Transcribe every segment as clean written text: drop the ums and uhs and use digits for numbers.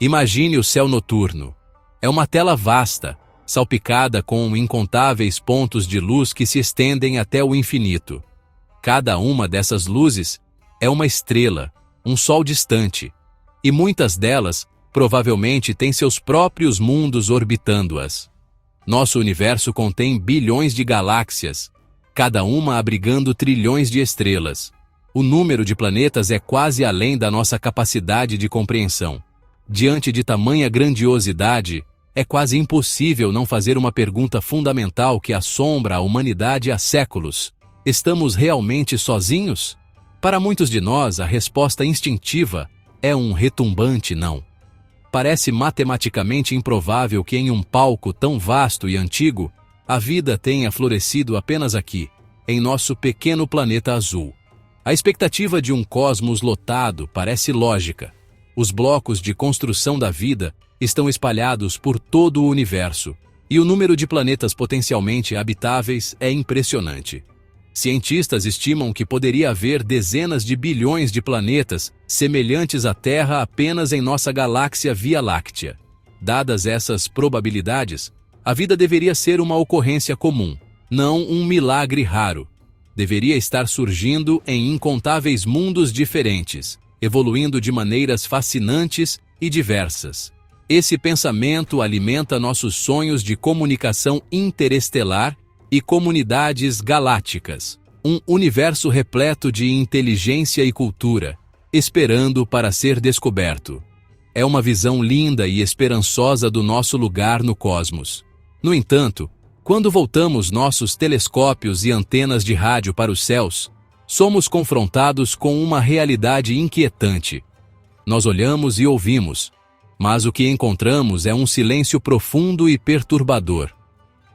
Imagine o céu noturno. É uma tela vasta, salpicada com incontáveis pontos de luz que se estendem até o infinito. Cada uma dessas luzes é uma estrela, um sol distante, e muitas delas provavelmente têm seus próprios mundos orbitando-as. Nosso universo contém bilhões de galáxias, cada uma abrigando trilhões de estrelas. O número de planetas é quase além da nossa capacidade de compreensão. Diante de tamanha grandiosidade, é quase impossível não fazer uma pergunta fundamental que assombra a humanidade há séculos. Estamos realmente sozinhos? Para muitos de nós, a resposta instintiva é um retumbante não. Parece matematicamente improvável que em um palco tão vasto e antigo, a vida tenha florescido apenas aqui, em nosso pequeno planeta azul. A expectativa de um cosmos lotado parece lógica. Os blocos de construção da vida estão espalhados por todo o universo, e o número de planetas potencialmente habitáveis é impressionante. Cientistas estimam que poderia haver dezenas de bilhões de planetas semelhantes à Terra apenas em nossa galáxia Via Láctea. Dadas essas probabilidades, a vida deveria ser uma ocorrência comum, não um milagre raro. Deveria estar surgindo em incontáveis mundos diferentes, evoluindo de maneiras fascinantes e diversas. Esse pensamento alimenta nossos sonhos de comunicação interestelar e comunidades galácticas, um universo repleto de inteligência e cultura, esperando para ser descoberto. É uma visão linda e esperançosa do nosso lugar no cosmos. No entanto, quando voltamos nossos telescópios e antenas de rádio para os céus, somos confrontados com uma realidade inquietante. Nós olhamos e ouvimos, mas o que encontramos é um silêncio profundo e perturbador.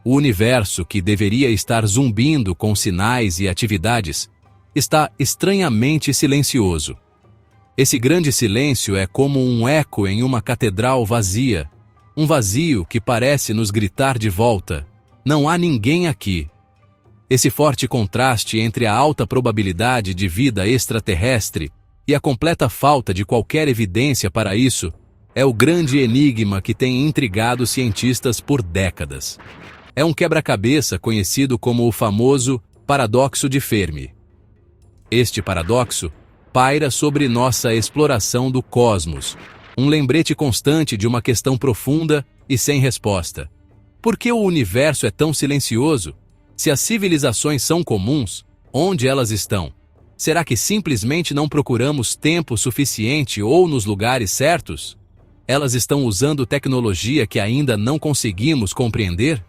O universo, que deveria estar zumbindo com sinais e atividades, está estranhamente silencioso. Esse grande silêncio é como um eco em uma catedral vazia, um vazio que parece nos gritar de volta: não há ninguém aqui. Esse forte contraste entre a alta probabilidade de vida extraterrestre e a completa falta de qualquer evidência para isso é o grande enigma que tem intrigado cientistas por décadas. É um quebra-cabeça conhecido como o famoso paradoxo de Fermi. Este paradoxo paira sobre nossa exploração do cosmos, um lembrete constante de uma questão profunda e sem resposta. Por que o universo é tão silencioso? Se as civilizações são comuns, onde elas estão? Será que simplesmente não procuramos tempo suficiente ou nos lugares certos? Elas estão usando tecnologia que ainda não conseguimos compreender?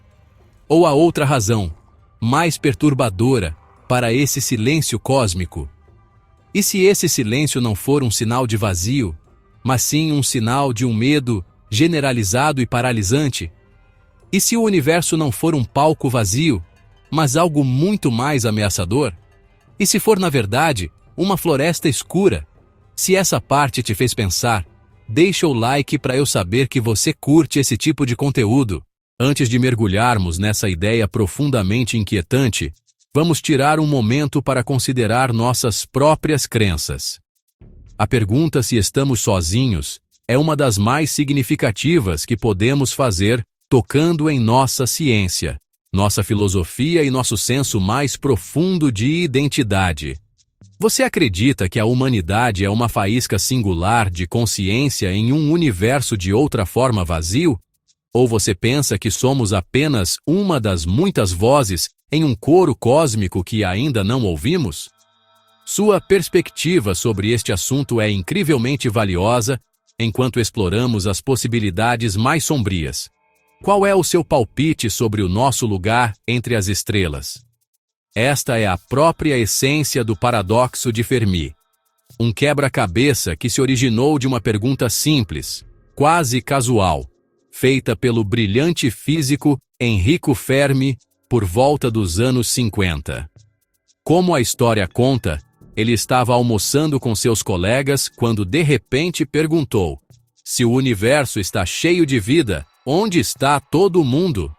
Ou há outra razão, mais perturbadora, para esse silêncio cósmico? E se esse silêncio não for um sinal de vazio, mas sim um sinal de um medo generalizado e paralisante? E se o universo não for um palco vazio, mas algo muito mais ameaçador? E se for, na verdade, uma floresta escura? Se essa parte te fez pensar, deixa o like para eu saber que você curte esse tipo de conteúdo. Antes de mergulharmos nessa ideia profundamente inquietante, vamos tirar um momento para considerar nossas próprias crenças. A pergunta se estamos sozinhos é uma das mais significativas que podemos fazer tocando em nossa ciência, nossa filosofia e nosso senso mais profundo de identidade. Você acredita que a humanidade é uma faísca singular de consciência em um universo de outra forma vazio? Ou você pensa que somos apenas uma das muitas vozes em um coro cósmico que ainda não ouvimos? Sua perspectiva sobre este assunto é incrivelmente valiosa enquanto exploramos as possibilidades mais sombrias. Qual é o seu palpite sobre o nosso lugar entre as estrelas? Esta é a própria essência do paradoxo de Fermi. Um quebra-cabeça que se originou de uma pergunta simples, quase casual, feita pelo brilhante físico Enrico Fermi por volta dos anos 50. Como a história conta, ele estava almoçando com seus colegas quando de repente perguntou: se o universo está cheio de vida, onde está todo mundo?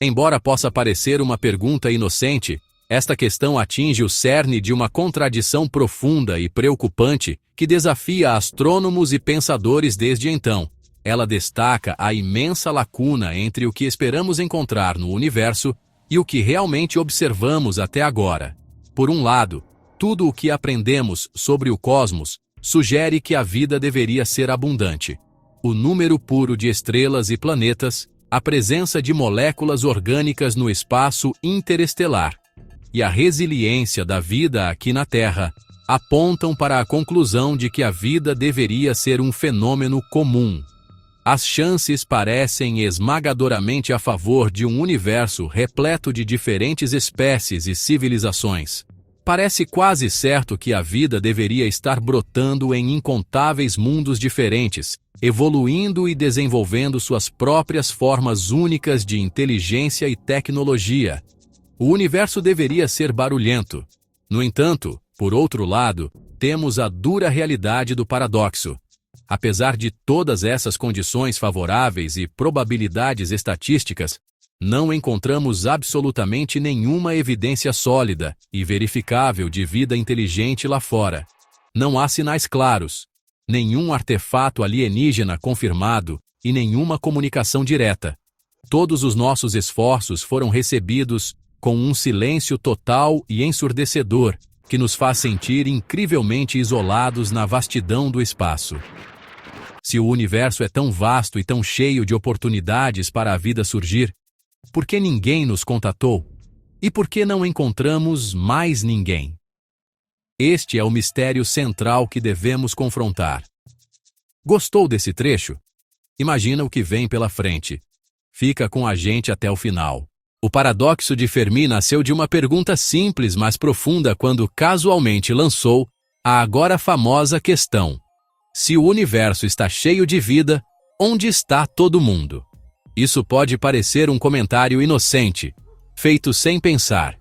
Embora possa parecer uma pergunta inocente, esta questão atinge o cerne de uma contradição profunda e preocupante que desafia astrônomos e pensadores desde então. Ela destaca a imensa lacuna entre o que esperamos encontrar no universo e o que realmente observamos até agora. Por um lado, tudo o que aprendemos sobre o cosmos sugere que a vida deveria ser abundante. O número puro de estrelas e planetas, a presença de moléculas orgânicas no espaço interestelar e a resiliência da vida aqui na Terra apontam para a conclusão de que a vida deveria ser um fenômeno comum. As chances parecem esmagadoramente a favor de um universo repleto de diferentes espécies e civilizações. Parece quase certo que a vida deveria estar brotando em incontáveis mundos diferentes, evoluindo e desenvolvendo suas próprias formas únicas de inteligência e tecnologia. O universo deveria ser barulhento. No entanto, por outro lado, temos a dura realidade do paradoxo. Apesar de todas essas condições favoráveis e probabilidades estatísticas, não encontramos absolutamente nenhuma evidência sólida e verificável de vida inteligente lá fora. Não há sinais claros, nenhum artefato alienígena confirmado e nenhuma comunicação direta. Todos os nossos esforços foram recebidos com um silêncio total e ensurdecedor que nos faz sentir incrivelmente isolados na vastidão do espaço. Se o universo é tão vasto e tão cheio de oportunidades para a vida surgir, por que ninguém nos contatou? E por que não encontramos mais ninguém? Este é o mistério central que devemos confrontar. Gostou desse trecho? Imagina o que vem pela frente. Fica com a gente até o final. O paradoxo de Fermi nasceu de uma pergunta simples, mas profunda, quando casualmente lançou a agora famosa questão: se o universo está cheio de vida, onde está todo mundo? Isso pode parecer um comentário inocente, feito sem pensar,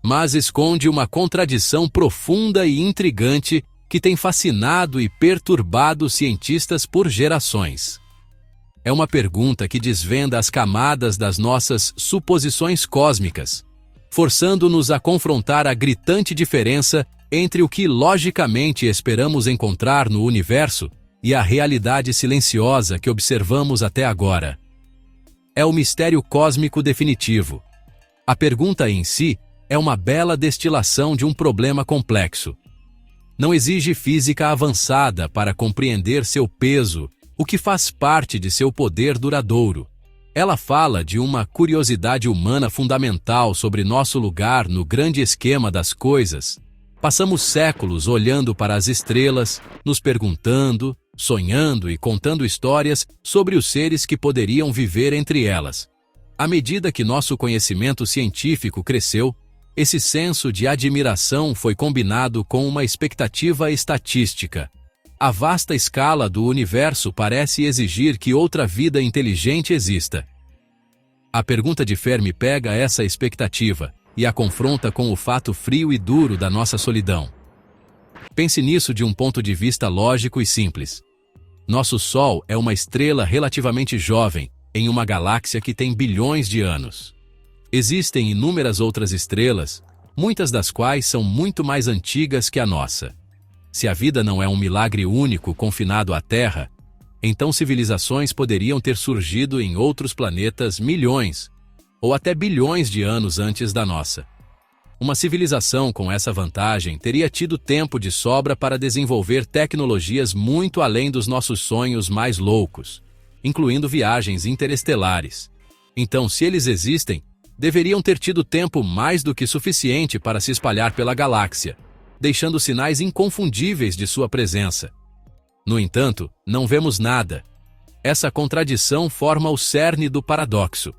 mas esconde uma contradição profunda e intrigante que tem fascinado e perturbado cientistas por gerações. É uma pergunta que desvenda as camadas das nossas suposições cósmicas, forçando-nos a confrontar a gritante diferença entre o que logicamente esperamos encontrar no universo e a realidade silenciosa que observamos até agora. É o mistério cósmico definitivo. A pergunta em si é uma bela destilação de um problema complexo. Não exige física avançada para compreender seu peso, o que faz parte de seu poder duradouro. Ela fala de uma curiosidade humana fundamental sobre nosso lugar no grande esquema das coisas. Passamos séculos olhando para as estrelas, nos perguntando, sonhando e contando histórias sobre os seres que poderiam viver entre elas. À medida que nosso conhecimento científico cresceu, esse senso de admiração foi combinado com uma expectativa estatística. A vasta escala do universo parece exigir que outra vida inteligente exista. A pergunta de Fermi pega essa expectativa e a confronta com o fato frio e duro da nossa solidão. Pense nisso de um ponto de vista lógico e simples. Nosso Sol é uma estrela relativamente jovem, em uma galáxia que tem bilhões de anos. Existem inúmeras outras estrelas, muitas das quais são muito mais antigas que a nossa. Se a vida não é um milagre único confinado à Terra, então civilizações poderiam ter surgido em outros planetas milhões, ou até bilhões de anos antes da nossa. Uma civilização com essa vantagem teria tido tempo de sobra para desenvolver tecnologias muito além dos nossos sonhos mais loucos, incluindo viagens interestelares. Então, se eles existem, deveriam ter tido tempo mais do que suficiente para se espalhar pela galáxia, deixando sinais inconfundíveis de sua presença. No entanto, não vemos nada. Essa contradição forma o cerne do paradoxo.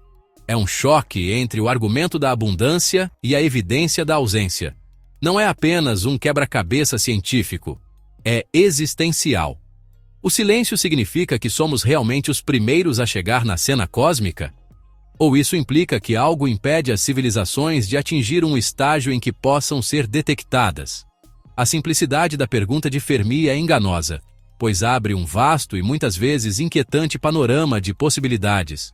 É um choque entre o argumento da abundância e a evidência da ausência. Não é apenas um quebra-cabeça científico, é existencial. O silêncio significa que somos realmente os primeiros a chegar na cena cósmica? Ou isso implica que algo impede as civilizações de atingir um estágio em que possam ser detectadas? A simplicidade da pergunta de Fermi é enganosa, pois abre um vasto e muitas vezes inquietante panorama de possibilidades.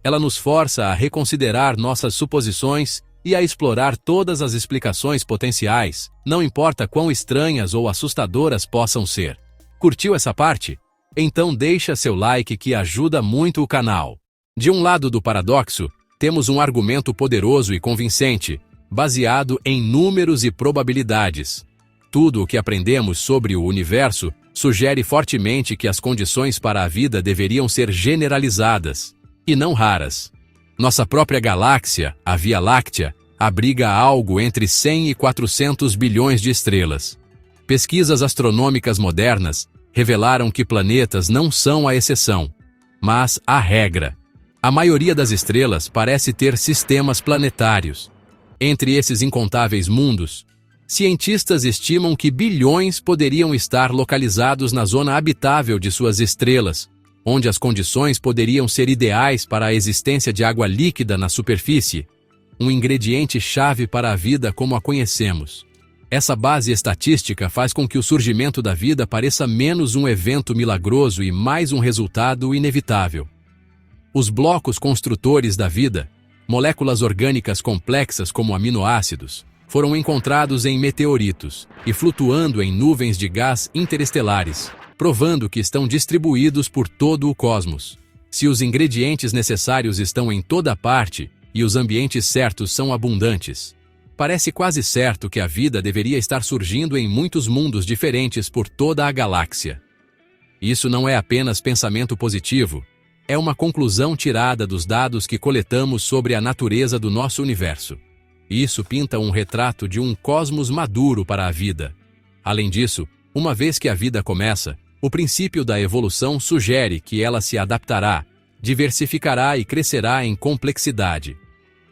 Ela nos força a reconsiderar nossas suposições e a explorar todas as explicações potenciais, não importa quão estranhas ou assustadoras possam ser. Curtiu essa parte? Então deixa seu like que ajuda muito o canal. De um lado do paradoxo, temos um argumento poderoso e convincente, baseado em números e probabilidades. Tudo o que aprendemos sobre o universo sugere fortemente que as condições para a vida deveriam ser generalizadas, e não raras. Nossa própria galáxia, a Via Láctea, abriga algo entre 100 e 400 bilhões de estrelas. Pesquisas astronômicas modernas revelaram que planetas não são a exceção, mas a regra. A maioria das estrelas parece ter sistemas planetários. Entre esses incontáveis mundos, cientistas estimam que bilhões poderiam estar localizados na zona habitável de suas estrelas, onde as condições poderiam ser ideais para a existência de água líquida na superfície, um ingrediente-chave para a vida como a conhecemos. Essa base estatística faz com que o surgimento da vida pareça menos um evento milagroso e mais um resultado inevitável. Os blocos construtores da vida, moléculas orgânicas complexas como aminoácidos, foram encontrados em meteoritos e flutuando em nuvens de gás interestelares, provando que estão distribuídos por todo o cosmos. Se os ingredientes necessários estão em toda parte e os ambientes certos são abundantes, parece quase certo que a vida deveria estar surgindo em muitos mundos diferentes por toda a galáxia. Isso não é apenas pensamento positivo, é uma conclusão tirada dos dados que coletamos sobre a natureza do nosso universo. Isso pinta um retrato de um cosmos maduro para a vida. Além disso, uma vez que a vida começa, o princípio da evolução sugere que ela se adaptará, diversificará e crescerá em complexidade.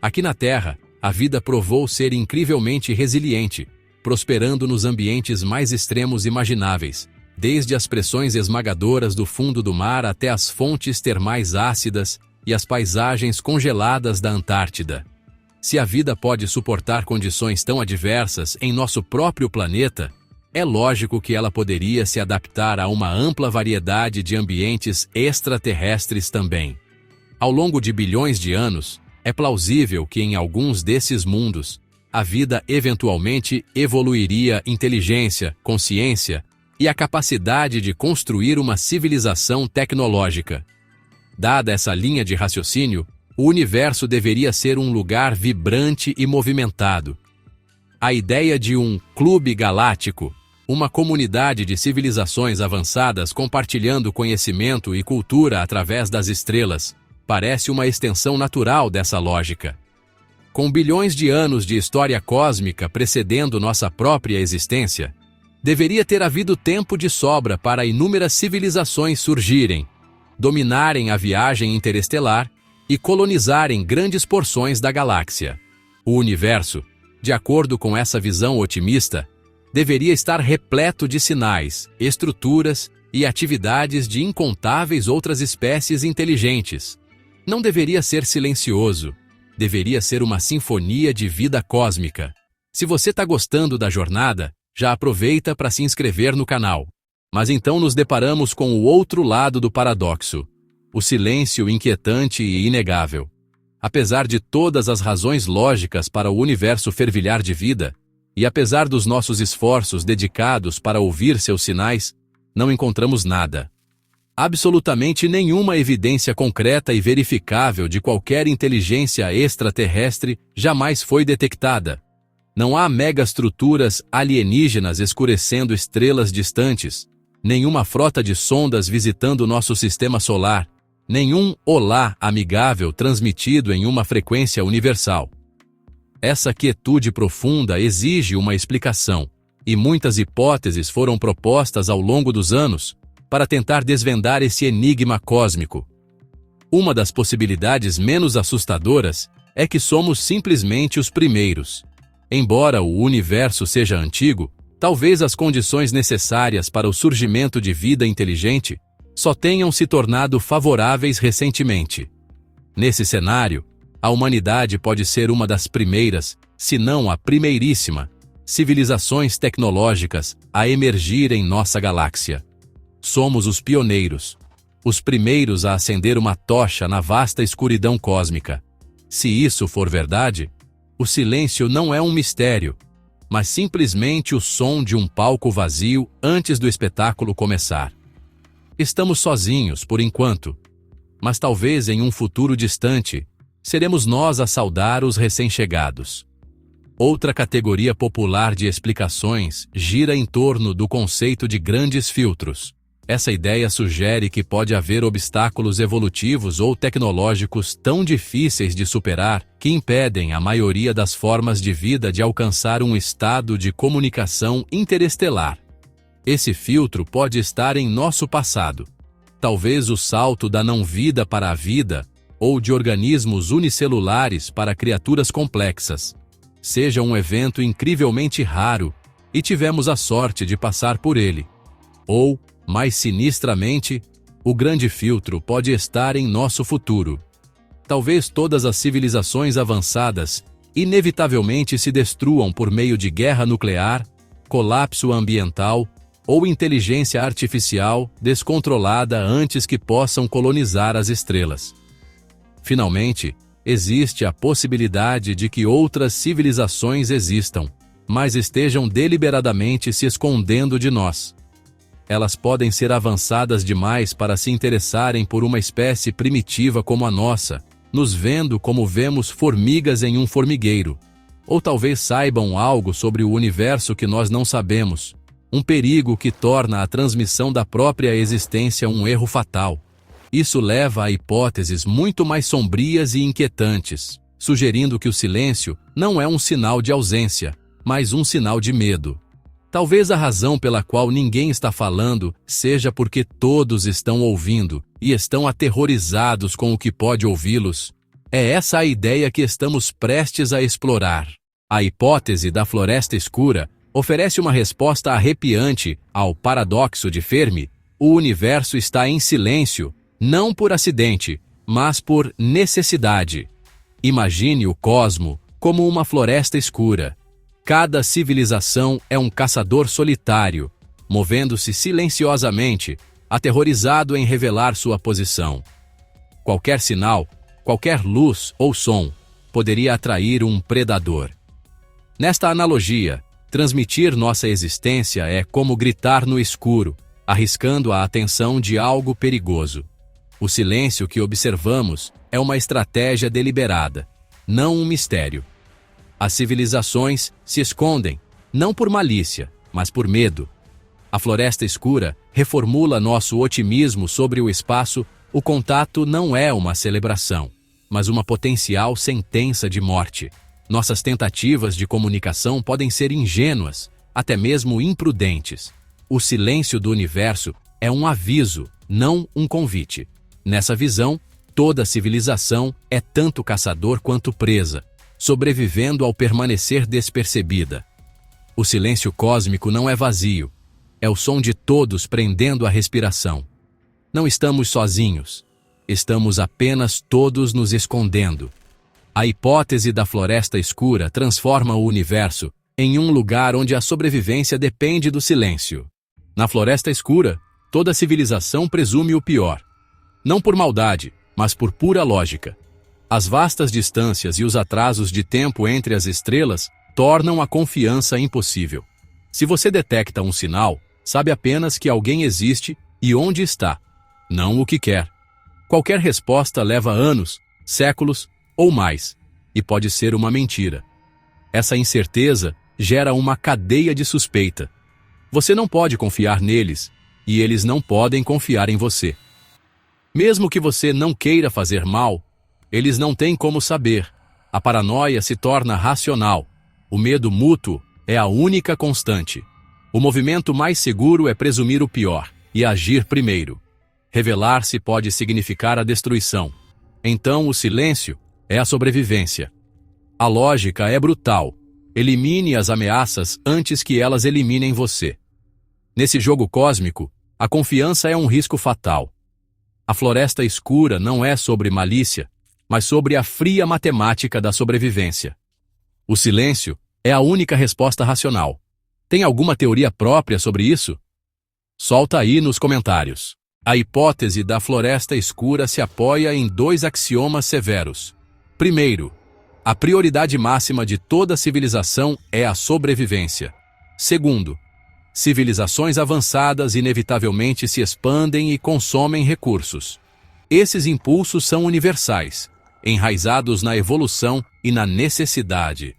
Aqui na Terra, a vida provou ser incrivelmente resiliente, prosperando nos ambientes mais extremos imagináveis, desde as pressões esmagadoras do fundo do mar até as fontes termais ácidas e as paisagens congeladas da Antártida. Se a vida pode suportar condições tão adversas em nosso próprio planeta, é lógico que ela poderia se adaptar a uma ampla variedade de ambientes extraterrestres também. Ao longo de bilhões de anos, é plausível que em alguns desses mundos, a vida eventualmente evoluiria inteligência, consciência e a capacidade de construir uma civilização tecnológica. Dada essa linha de raciocínio, o universo deveria ser um lugar vibrante e movimentado. A ideia de um clube galáctico, uma comunidade de civilizações avançadas compartilhando conhecimento e cultura através das estrelas, parece uma extensão natural dessa lógica. Com bilhões de anos de história cósmica precedendo nossa própria existência, deveria ter havido tempo de sobra para inúmeras civilizações surgirem, dominarem a viagem interestelar e colonizarem grandes porções da galáxia. O universo, de acordo com essa visão otimista, deveria estar repleto de sinais, estruturas e atividades de incontáveis outras espécies inteligentes. Não deveria ser silencioso, deveria ser uma sinfonia de vida cósmica. Se você está gostando da jornada, já aproveita para se inscrever no canal. Mas então nos deparamos com o outro lado do paradoxo, o silêncio inquietante e inegável. Apesar de todas as razões lógicas para o universo fervilhar de vida, e apesar dos nossos esforços dedicados para ouvir seus sinais, não encontramos nada. Absolutamente nenhuma evidência concreta e verificável de qualquer inteligência extraterrestre jamais foi detectada. Não há megaestruturas alienígenas escurecendo estrelas distantes, nenhuma frota de sondas visitando nosso sistema solar, nenhum olá amigável transmitido em uma frequência universal. Essa quietude profunda exige uma explicação, e muitas hipóteses foram propostas ao longo dos anos para tentar desvendar esse enigma cósmico. Uma das possibilidades menos assustadoras é que somos simplesmente os primeiros. Embora o universo seja antigo, talvez as condições necessárias para o surgimento de vida inteligente só tenham se tornado favoráveis recentemente. Nesse cenário, a humanidade pode ser uma das primeiras, se não a primeiríssima, civilizações tecnológicas a emergir em nossa galáxia. Somos os pioneiros, os primeiros a acender uma tocha na vasta escuridão cósmica. Se isso for verdade, o silêncio não é um mistério, mas simplesmente o som de um palco vazio antes do espetáculo começar. Estamos sozinhos por enquanto, mas talvez em um futuro distante, seremos nós a saudar os recém-chegados. Outra categoria popular de explicações gira em torno do conceito de grandes filtros. Essa ideia sugere que pode haver obstáculos evolutivos ou tecnológicos tão difíceis de superar que impedem a maioria das formas de vida de alcançar um estado de comunicação interestelar. Esse filtro pode estar em nosso passado. Talvez o salto da não-vida para a vida, ou de organismos unicelulares para criaturas complexas, seja um evento incrivelmente raro e tivemos a sorte de passar por ele. Ou, mais sinistramente, o grande filtro pode estar em nosso futuro. Talvez todas as civilizações avançadas inevitavelmente se destruam por meio de guerra nuclear, colapso ambiental ou inteligência artificial descontrolada antes que possam colonizar as estrelas. Finalmente, existe a possibilidade de que outras civilizações existam, mas estejam deliberadamente se escondendo de nós. Elas podem ser avançadas demais para se interessarem por uma espécie primitiva como a nossa, nos vendo como vemos formigas em um formigueiro. Ou talvez saibam algo sobre o universo que nós não sabemos, um perigo que torna a transmissão da própria existência um erro fatal. Isso leva a hipóteses muito mais sombrias e inquietantes, sugerindo que o silêncio não é um sinal de ausência, mas um sinal de medo. Talvez a razão pela qual ninguém está falando seja porque todos estão ouvindo e estão aterrorizados com o que pode ouvi-los. É essa a ideia que estamos prestes a explorar. A hipótese da floresta escura oferece uma resposta arrepiante ao paradoxo de Fermi. O universo está em silêncio, não por acidente, mas por necessidade. Imagine o cosmo como uma floresta escura. Cada civilização é um caçador solitário, movendo-se silenciosamente, aterrorizado em revelar sua posição. Qualquer sinal, qualquer luz ou som, poderia atrair um predador. Nesta analogia, transmitir nossa existência é como gritar no escuro, arriscando a atenção de algo perigoso. O silêncio que observamos é uma estratégia deliberada, não um mistério. As civilizações se escondem, não por malícia, mas por medo. A floresta escura reformula nosso otimismo sobre o espaço. O contato não é uma celebração, mas uma potencial sentença de morte. Nossas tentativas de comunicação podem ser ingênuas, até mesmo imprudentes. O silêncio do universo é um aviso, não um convite. Nessa visão, toda civilização é tanto caçador quanto presa, sobrevivendo ao permanecer despercebida. O silêncio cósmico não é vazio, é o som de todos prendendo a respiração. Não estamos sozinhos, estamos apenas todos nos escondendo. A hipótese da floresta escura transforma o universo em um lugar onde a sobrevivência depende do silêncio. Na floresta escura, toda civilização presume o pior. Não por maldade, mas por pura lógica. As vastas distâncias e os atrasos de tempo entre as estrelas tornam a confiança impossível. Se você detecta um sinal, sabe apenas que alguém existe e onde está, não o que quer. Qualquer resposta leva anos, séculos ou mais, e pode ser uma mentira. Essa incerteza gera uma cadeia de suspeita. Você não pode confiar neles, e eles não podem confiar em você. Mesmo que você não queira fazer mal, eles não têm como saber. A paranoia se torna racional. O medo mútuo é a única constante. O movimento mais seguro é presumir o pior e agir primeiro. Revelar-se pode significar a destruição. Então, o silêncio é a sobrevivência. A lógica é brutal. Elimine as ameaças antes que elas eliminem você. Nesse jogo cósmico, a confiança é um risco fatal. A floresta escura não é sobre malícia, mas sobre a fria matemática da sobrevivência. O silêncio é a única resposta racional. Tem alguma teoria própria sobre isso? Solta aí nos comentários. A hipótese da floresta escura se apoia em 2 axiomas severos. Primeiro, a prioridade máxima de toda civilização é a sobrevivência. Segundo, Civilizações avançadas inevitavelmente se expandem e consomem recursos. Esses impulsos são universais, enraizados na evolução e na necessidade.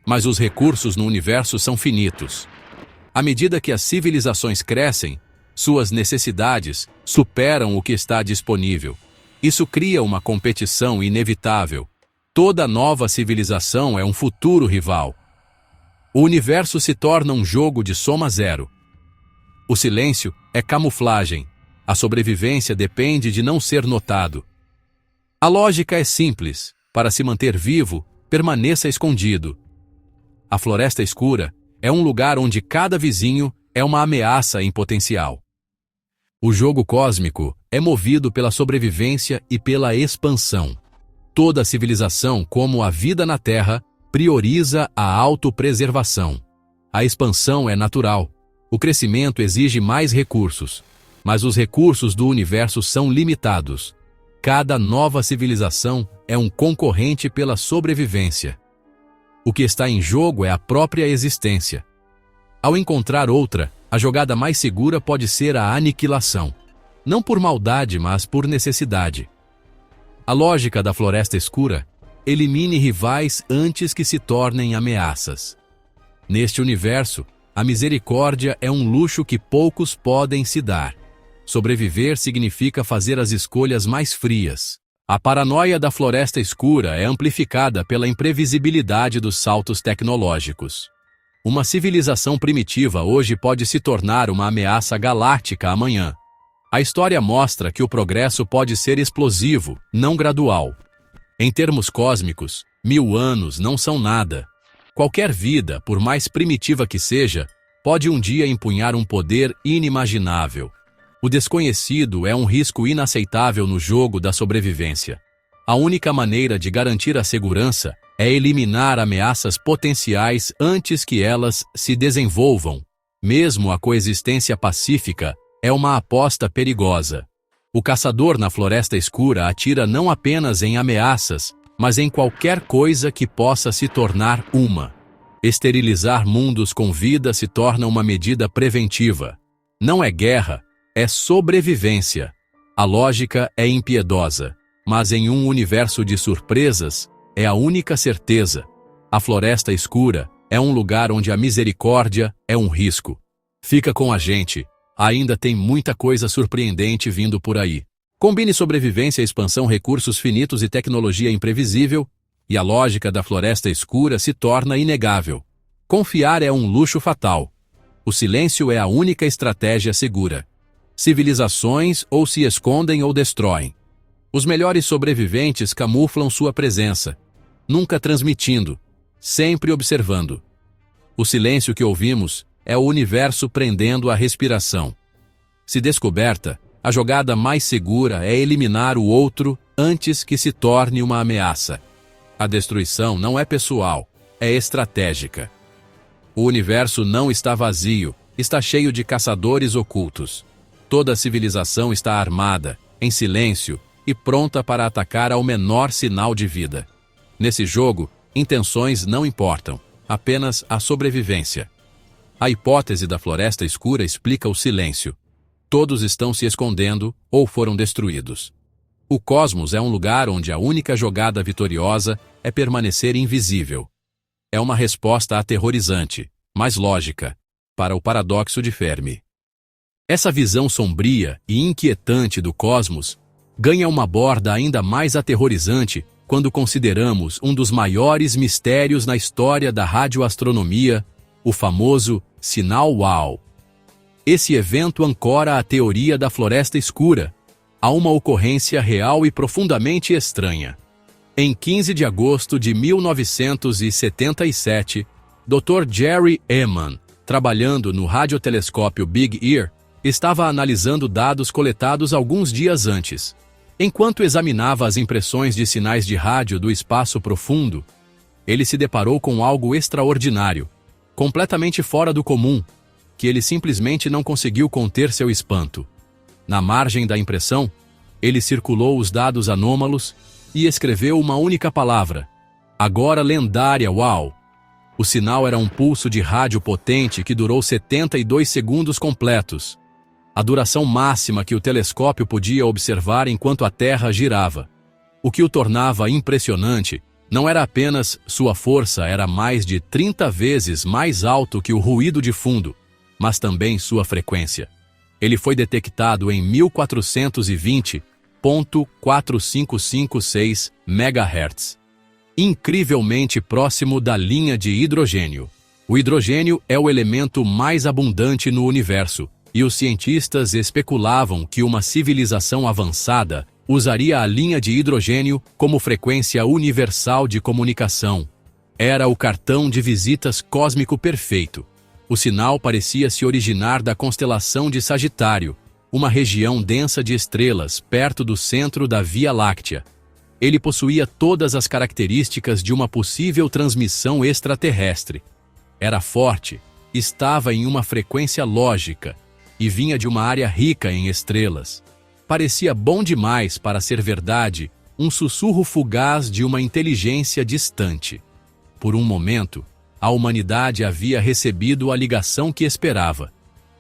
Mas os recursos no universo são finitos. À medida que as civilizações crescem, suas necessidades superam o que está disponível. Isso cria uma competição inevitável. Toda nova civilização é um futuro rival. O universo se torna um jogo de soma zero. O silêncio é camuflagem. A sobrevivência depende de não ser notado. A lógica é simples. Para se manter vivo, permaneça escondido. A floresta escura é um lugar onde cada vizinho é uma ameaça em potencial. O jogo cósmico é movido pela sobrevivência e pela expansão. Toda civilização, como a vida na Terra, prioriza a autopreservação. A expansão é natural. O crescimento exige mais recursos, mas os recursos do universo são limitados. Cada nova civilização é um concorrente pela sobrevivência. O que está em jogo é a própria existência. Ao encontrar outra, a jogada mais segura pode ser a aniquilação. Não por maldade, mas por necessidade. A lógica da floresta escura: elimine rivais antes que se tornem ameaças. Neste universo, a misericórdia é um luxo que poucos podem se dar. Sobreviver significa fazer as escolhas mais frias. A paranoia da floresta escura é amplificada pela imprevisibilidade dos saltos tecnológicos. Uma civilização primitiva hoje pode se tornar uma ameaça galáctica amanhã. A história mostra que o progresso pode ser explosivo, não gradual. Em termos cósmicos, 1000 anos não são nada. Qualquer vida, por mais primitiva que seja, pode um dia empunhar um poder inimaginável. O desconhecido é um risco inaceitável no jogo da sobrevivência. A única maneira de garantir a segurança é eliminar ameaças potenciais antes que elas se desenvolvam. Mesmo a coexistência pacífica é uma aposta perigosa. O caçador na floresta escura atira não apenas em ameaças, mas em qualquer coisa que possa se tornar uma. Esterilizar mundos com vida se torna uma medida preventiva. Não é guerra, é sobrevivência. A lógica é impiedosa, mas em um universo de surpresas, é a única certeza. A floresta escura é um lugar onde a misericórdia é um risco. Fica com a gente, ainda tem muita coisa surpreendente vindo por aí. Combine sobrevivência, expansão, recursos finitos e tecnologia imprevisível, e a lógica da floresta escura se torna inegável. Confiar é um luxo fatal. O silêncio é a única estratégia segura. Civilizações ou se escondem ou destroem. Os melhores sobreviventes camuflam sua presença, nunca transmitindo, sempre observando. O silêncio que ouvimos é o universo prendendo a respiração. Se descoberta, a jogada mais segura é eliminar o outro antes que se torne uma ameaça. A destruição não é pessoal, é estratégica. O universo não está vazio, está cheio de caçadores ocultos. Toda a civilização está armada, em silêncio e pronta para atacar ao menor sinal de vida. Nesse jogo, intenções não importam, apenas a sobrevivência. A hipótese da floresta escura explica o silêncio. Todos estão se escondendo ou foram destruídos. O cosmos é um lugar onde a única jogada vitoriosa é permanecer invisível. É uma resposta aterrorizante, mas lógica, para o paradoxo de Fermi. Essa visão sombria e inquietante do cosmos ganha uma borda ainda mais aterrorizante quando consideramos um dos maiores mistérios na história da radioastronomia, o famoso Sinal WOW. Esse evento ancora a teoria da floresta escura a uma ocorrência real e profundamente estranha. Em 15 de agosto de 1977, Dr. Jerry Ehman, trabalhando no radiotelescópio Big Ear, estava analisando dados coletados alguns dias antes. Enquanto examinava as impressões de sinais de rádio do espaço profundo, ele se deparou com algo extraordinário, completamente fora do comum, que ele simplesmente não conseguiu conter seu espanto. Na margem da impressão, ele circulou os dados anômalos e escreveu uma única palavra, agora lendária WOW. O sinal era um pulso de rádio potente que durou 72 segundos completos, a duração máxima que o telescópio podia observar enquanto a Terra girava. O que o tornava impressionante não era apenas sua força era mais de 30 vezes mais alto que o ruído de fundo, mas também sua frequência. Ele foi detectado em 1420.4556 MHz, incrivelmente próximo da linha de hidrogênio. O hidrogênio é o elemento mais abundante no universo, e os cientistas especulavam que uma civilização avançada usaria a linha de hidrogênio como frequência universal de comunicação. Era o cartão de visitas cósmico perfeito. O sinal parecia se originar da constelação de Sagitário, uma região densa de estrelas perto do centro da Via Láctea. Ele possuía todas as características de uma possível transmissão extraterrestre. Era forte, estava em uma frequência lógica e vinha de uma área rica em estrelas. Parecia bom demais para ser verdade, um sussurro fugaz de uma inteligência distante. Por um momento, a humanidade havia recebido a ligação que esperava.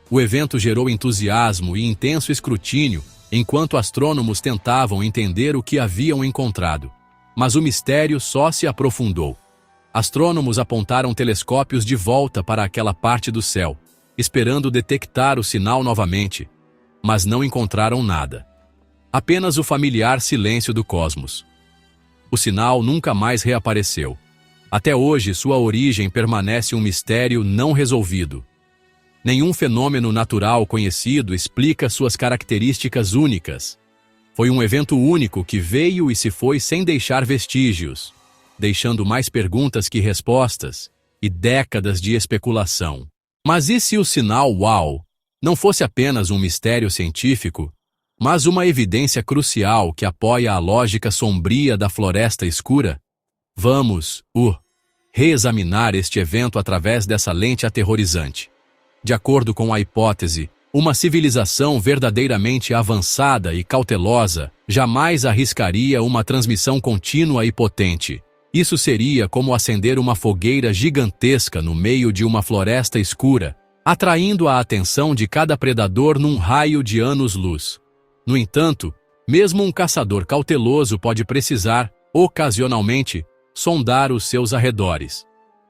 O evento gerou entusiasmo e intenso escrutínio, enquanto astrônomos tentavam entender o que haviam encontrado. Mas o mistério só se aprofundou. Astrônomos apontaram telescópios de volta para aquela parte do céu, esperando detectar o sinal novamente, mas não encontraram nada. Apenas o familiar silêncio do cosmos. O sinal nunca mais reapareceu. Até hoje, sua origem permanece um mistério não resolvido. Nenhum fenômeno natural conhecido explica suas características únicas. Foi um evento único que veio e se foi sem deixar vestígios, deixando mais perguntas que respostas e décadas de especulação. Mas e se o sinal WOW não fosse apenas um mistério científico, mas uma evidência crucial que apoia a lógica sombria da floresta escura? Vamos, reexaminar este evento através dessa lente aterrorizante. De acordo com a hipótese, uma civilização verdadeiramente avançada e cautelosa jamais arriscaria uma transmissão contínua e potente. Isso seria como acender uma fogueira gigantesca no meio de uma floresta escura, atraindo a atenção de cada predador num raio de anos-luz. No entanto, mesmo um caçador cauteloso pode precisar, ocasionalmente, sondar os seus arredores.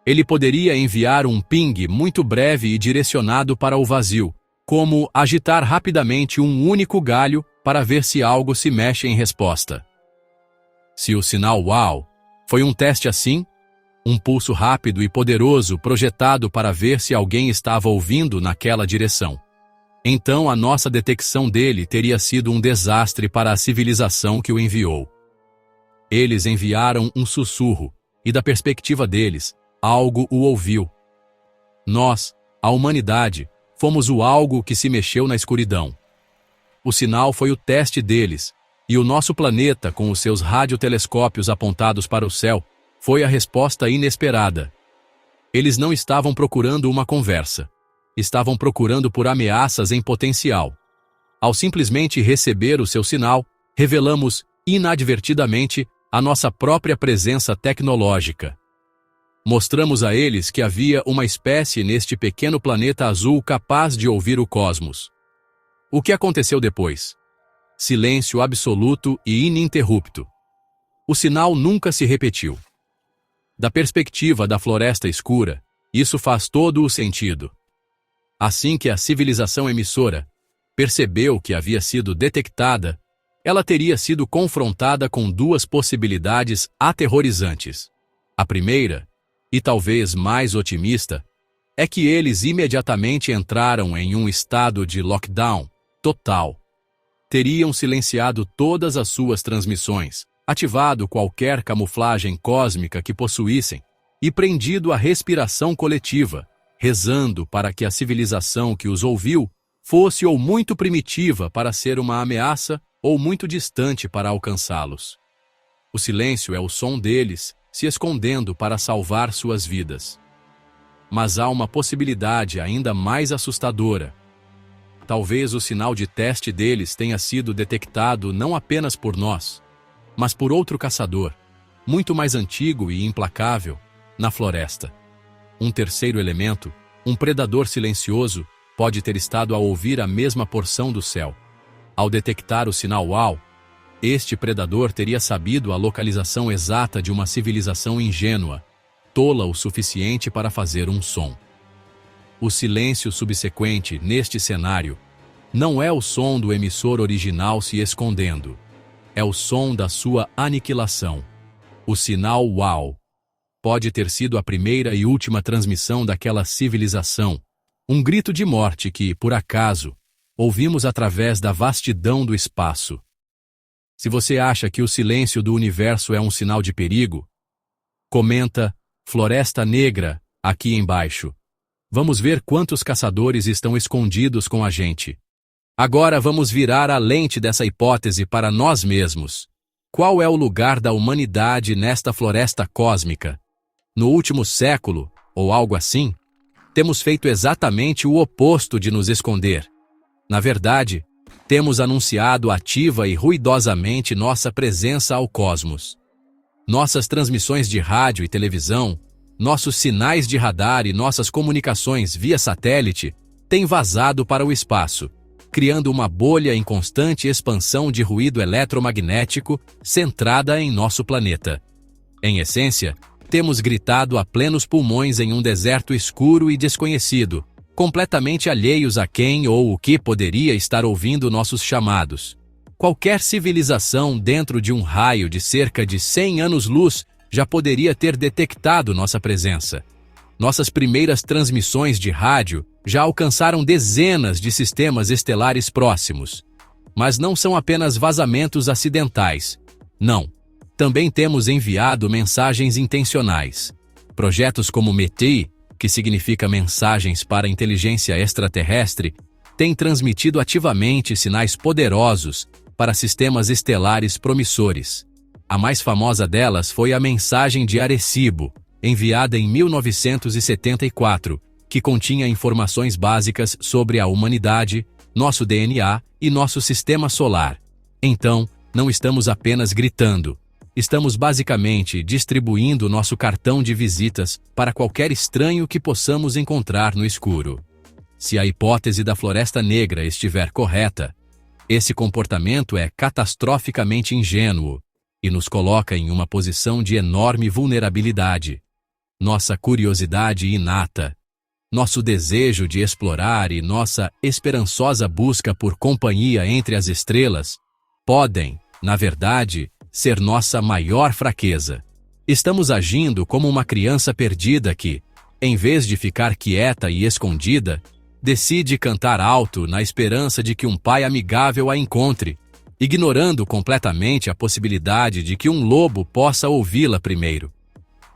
Ele poderia enviar um ping muito breve e direcionado para o vazio, como agitar rapidamente um único galho para ver se algo se mexe em resposta. Se o sinal WOW foi um teste assim, um pulso rápido e poderoso projetado para ver se alguém estava ouvindo naquela direção, então a nossa detecção dele teria sido um desastre para a civilização que o enviou. Eles enviaram um sussurro, e da perspectiva deles, algo o ouviu. Nós, a humanidade, fomos o algo que se mexeu na escuridão. O sinal foi o teste deles, e o nosso planeta, com os seus radiotelescópios apontados para o céu, foi a resposta inesperada. Eles não estavam procurando uma conversa. Estavam procurando por ameaças em potencial. Ao simplesmente receber o seu sinal, revelamos, inadvertidamente, a nossa própria presença tecnológica. Mostramos a eles que havia uma espécie neste pequeno planeta azul capaz de ouvir o cosmos. O que aconteceu depois? Silêncio absoluto e ininterrupto. O sinal nunca se repetiu. Da perspectiva da floresta escura, isso faz todo o sentido. Assim que a civilização emissora percebeu que havia sido detectada, ela teria sido confrontada com duas possibilidades aterrorizantes. A primeira, e talvez mais otimista, é que eles imediatamente entraram em um estado de lockdown total. Teriam silenciado todas as suas transmissões, ativado qualquer camuflagem cósmica que possuíssem e prendido a respiração coletiva, rezando para que a civilização que os ouviu fosse ou muito primitiva para ser uma ameaça ou muito distante para alcançá-los. O silêncio é o som deles se escondendo para salvar suas vidas. Mas há uma possibilidade ainda mais assustadora. Talvez o sinal de teste deles tenha sido detectado não apenas por nós, mas por outro caçador, muito mais antigo e implacável, na floresta. Um terceiro elemento, um predador silencioso, pode ter estado a ouvir a mesma porção do céu. Ao detectar o sinal WOW, este predador teria sabido a localização exata de uma civilização ingênua, tola o suficiente para fazer um som. O silêncio subsequente neste cenário não é o som do emissor original se escondendo, é o som da sua aniquilação. O sinal WOW pode ter sido a primeira e última transmissão daquela civilização, um grito de morte que, por acaso, ouvimos através da vastidão do espaço. Se você acha que o silêncio do universo é um sinal de perigo, comenta Floresta Negra aqui embaixo. Vamos ver quantos caçadores estão escondidos com a gente. Agora vamos virar a lente dessa hipótese para nós mesmos. Qual é o lugar da humanidade nesta floresta cósmica? No último século, ou algo assim, temos feito exatamente o oposto de nos esconder. Na verdade, temos anunciado ativa e ruidosamente nossa presença ao cosmos. Nossas transmissões de rádio e televisão, nossos sinais de radar e nossas comunicações via satélite têm vazado para o espaço, criando uma bolha em constante expansão de ruído eletromagnético centrada em nosso planeta. Em essência, temos gritado a plenos pulmões em um deserto escuro e desconhecido, completamente alheios a quem ou o que poderia estar ouvindo nossos chamados. Qualquer civilização dentro de um raio de cerca de 100 anos-luz já poderia ter detectado nossa presença. Nossas primeiras transmissões de rádio já alcançaram dezenas de sistemas estelares próximos. Mas não são apenas vazamentos acidentais. Não. Também temos enviado mensagens intencionais. Projetos como METI, que significa Mensagens para Inteligência Extraterrestre, têm transmitido ativamente sinais poderosos para sistemas estelares promissores. A mais famosa delas foi a mensagem de Arecibo, enviada em 1974, que continha informações básicas sobre a humanidade, nosso DNA e nosso sistema solar. Então, não estamos apenas gritando. Estamos basicamente distribuindo nosso cartão de visitas para qualquer estranho que possamos encontrar no escuro. Se a hipótese da Floresta Negra estiver correta, esse comportamento é catastroficamente ingênuo e nos coloca em uma posição de enorme vulnerabilidade. Nossa curiosidade inata, nosso desejo de explorar e nossa esperançosa busca por companhia entre as estrelas podem, na verdade, ser nossa maior fraqueza. Estamos agindo como uma criança perdida que, em vez de ficar quieta e escondida, decide cantar alto na esperança de que um pai amigável a encontre, ignorando completamente a possibilidade de que um lobo possa ouvi-la primeiro.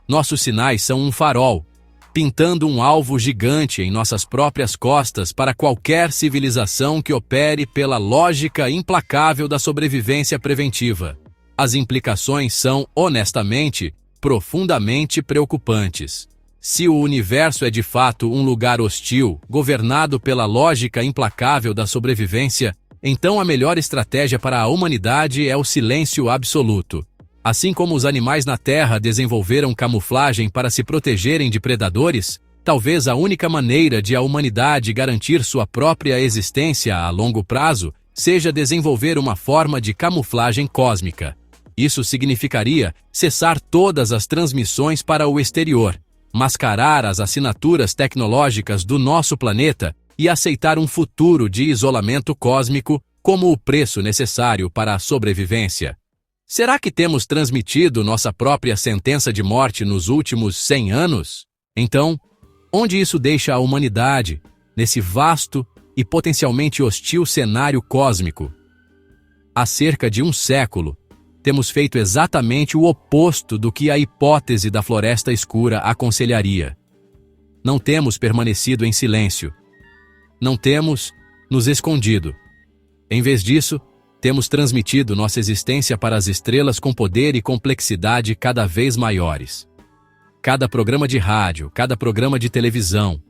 Nossos sinais são um farol, pintando um alvo gigante em nossas próprias costas para qualquer civilização que opere pela lógica implacável da sobrevivência preventiva. As implicações são, honestamente, profundamente preocupantes. Se o universo é de fato um lugar hostil, governado pela lógica implacável da sobrevivência, então a melhor estratégia para a humanidade é o silêncio absoluto. Assim como os animais na Terra desenvolveram camuflagem para se protegerem de predadores, talvez a única maneira de a humanidade garantir sua própria existência a longo prazo seja desenvolver uma forma de camuflagem cósmica. Isso significaria cessar todas as transmissões para o exterior, mascarar as assinaturas tecnológicas do nosso planeta e aceitar um futuro de isolamento cósmico como o preço necessário para a sobrevivência. Será que temos transmitido nossa própria sentença de morte nos últimos 100 anos? Então, onde isso deixa a humanidade, nesse vasto e potencialmente hostil cenário cósmico? Há cerca de um século, temos feito exatamente o oposto do que a hipótese da Floresta Escura aconselharia. Não temos permanecido em silêncio. Não temos nos escondido. Em vez disso, temos transmitido nossa existência para as estrelas com poder e complexidade cada vez maiores. Cada programa de rádio, cada programa de televisão,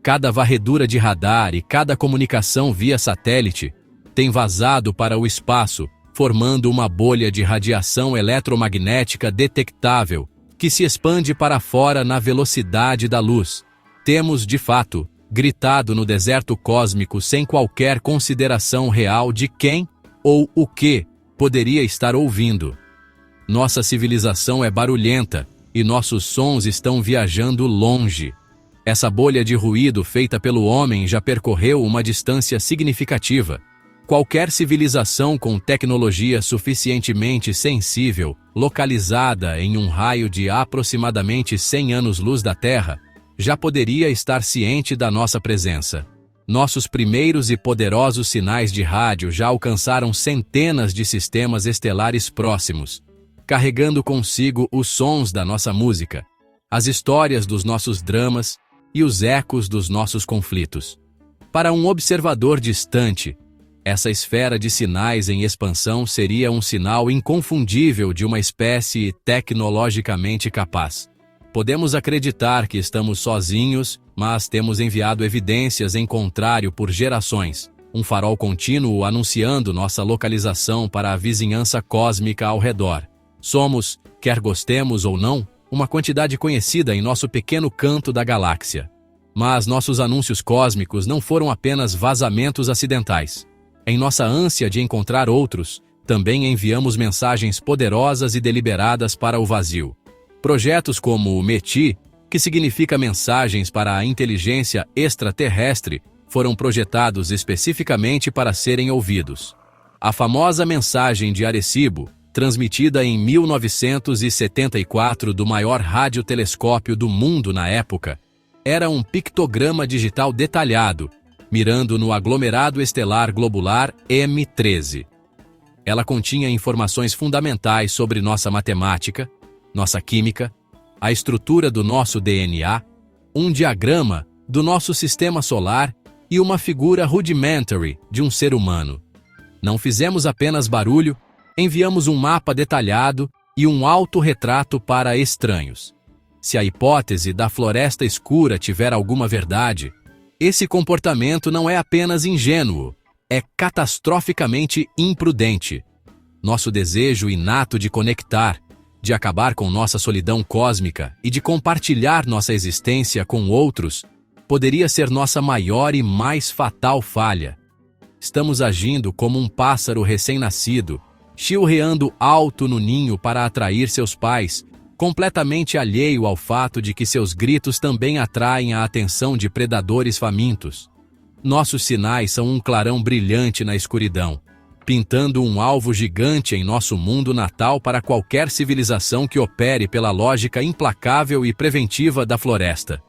cada varredura de radar e cada comunicação via satélite tem vazado para o espaço, formando uma bolha de radiação eletromagnética detectável, que se expande para fora na velocidade da luz. Temos, de fato, gritado no deserto cósmico sem qualquer consideração real de quem ou o que poderia estar ouvindo. Nossa civilização é barulhenta e nossos sons estão viajando longe. Essa bolha de ruído feita pelo homem já percorreu uma distância significativa. Qualquer civilização com tecnologia suficientemente sensível, localizada em um raio de aproximadamente 100 anos-luz da Terra, já poderia estar ciente da nossa presença. Nossos primeiros e poderosos sinais de rádio já alcançaram centenas de sistemas estelares próximos, carregando consigo os sons da nossa música, as histórias dos nossos dramas e os ecos dos nossos conflitos. Para um observador distante, essa esfera de sinais em expansão seria um sinal inconfundível de uma espécie tecnologicamente capaz. Podemos acreditar que estamos sozinhos, mas temos enviado evidências em contrário por gerações, um farol contínuo anunciando nossa localização para a vizinhança cósmica ao redor. Somos, quer gostemos ou não, uma quantidade conhecida em nosso pequeno canto da galáxia. Mas nossos anúncios cósmicos não foram apenas vazamentos acidentais. Em nossa ânsia de encontrar outros, também enviamos mensagens poderosas e deliberadas para o vazio. Projetos como o METI, que significa Mensagens para a Inteligência Extraterrestre, foram projetados especificamente para serem ouvidos. A famosa mensagem de Arecibo, transmitida em 1974 do maior radiotelescópio do mundo na época, era um pictograma digital detalhado, mirando no aglomerado estelar globular M13. Ela continha informações fundamentais sobre nossa matemática, nossa química, a estrutura do nosso DNA, um diagrama do nosso sistema solar e uma figura rudimentary de um ser humano. Não fizemos apenas barulho, enviamos um mapa detalhado e um autorretrato para estranhos. Se a hipótese da floresta escura tiver alguma verdade, esse comportamento não é apenas ingênuo, é catastroficamente imprudente. Nosso desejo inato de conectar, de acabar com nossa solidão cósmica e de compartilhar nossa existência com outros, poderia ser nossa maior e mais fatal falha. Estamos agindo como um pássaro recém-nascido, chilreando alto no ninho para atrair seus pais, completamente alheio ao fato de que seus gritos também atraem a atenção de predadores famintos. Nossos sinais são um clarão brilhante na escuridão, pintando um alvo gigante em nosso mundo natal para qualquer civilização que opere pela lógica implacável e preventiva da floresta.